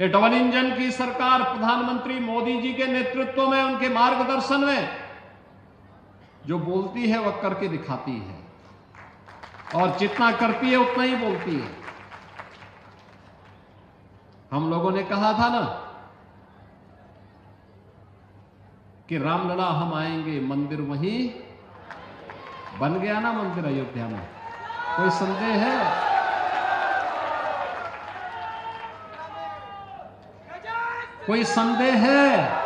ये double engine की सरकार प्रधानमंत्री मोदी जी के नेतृत्व में, उनके मार्गदर्शन में जो बोलती है वह करके दिखाती है, और जितना करती है उतना ही बोलती है। हम लोगों ने कहा था ना कि रामलला हम आएंगे, मंदिर वहीं बन गया ना, मंदिर अयोध्या में। कोई संदेह है? कोई संदेह है?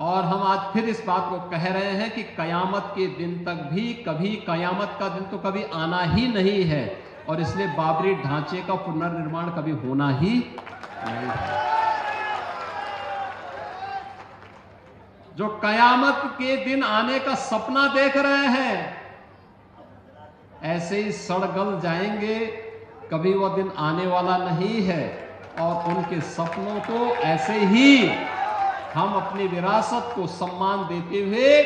और हम आज फिर इस बात को कह रहे हैं कि कयामत के दिन तक भी कभी, कयामत का दिन तो कभी आना ही नहीं है, और इसलिए बाबरी ढांचे का पुनर्निर्माण कभी होना ही नहीं है। जो कयामत के दिन आने का सपना देख रहे हैं, ऐसे ही सड़गल जाएंगे, कभी वह दिन आने वाला नहीं है। और उनके सपनों को ऐसे ही हम अपनी विरासत को सम्मान देते हुए,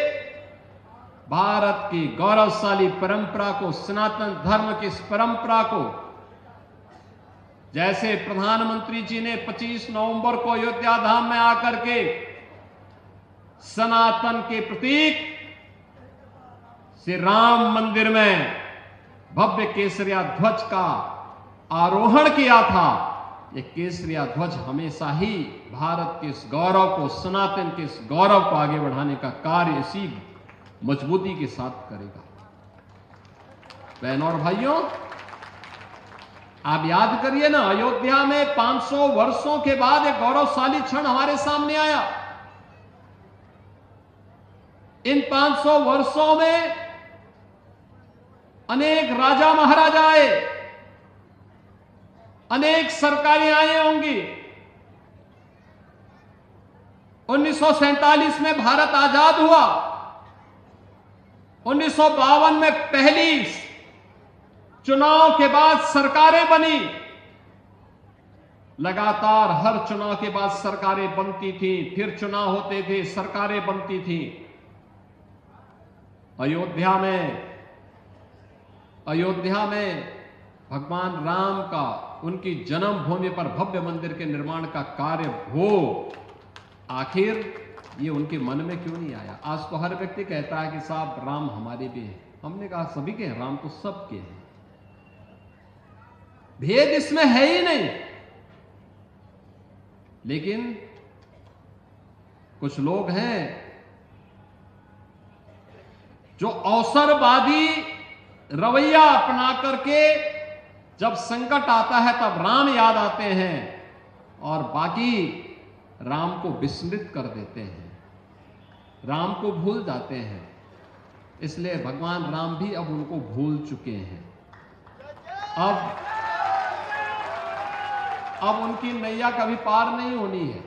भारत की गौरवशाली परंपरा को, सनातन धर्म की इस परंपरा को, जैसे प्रधानमंत्री जी ने 25 नवंबर को अयोध्या धाम में आकर के सनातन के प्रतीक श्री राम मंदिर में भव्य केसरिया ध्वज का आरोहण किया था, ये केसरिया ध्वज हमेशा ही भारत के इस गौरव को, सनातन के इस गौरव को आगे बढ़ाने का कार्य इसी मजबूती के साथ करेगा। बहनों और भाइयों, आप याद करिए ना, अयोध्या में 500 वर्षों के बाद एक गौरवशाली क्षण हमारे सामने आया। इन 500 वर्षों में अनेक राजा महाराजा आए, अनेक सरकारें आई होंगी। 1947 में भारत आजाद हुआ, 1952 में पहली चुनाव के बाद सरकारें बनी, लगातार हर चुनाव के बाद सरकारें बनती थी, फिर चुनाव होते थे, सरकारें बनती थी। अयोध्या में भगवान राम का, उनकी जन्मभूमि पर भव्य मंदिर के निर्माण का कार्य हो, आखिर ये उनके मन में क्यों नहीं आया? आज तो हर व्यक्ति कहता है कि साहब राम हमारे भी हैं। हमने कहा सभी के हैं, राम तो सबके हैं, भेद इसमें है ही नहीं। लेकिन कुछ लोग हैं जो अवसरवादी रवैया अपना करके जब संकट आता है तब राम याद आते हैं और बाकी राम को विस्मृत कर देते हैं, राम को भूल जाते हैं। इसलिए भगवान राम भी अब उनको भूल चुके हैं। अब उनकी नैया कभी पार नहीं होनी है।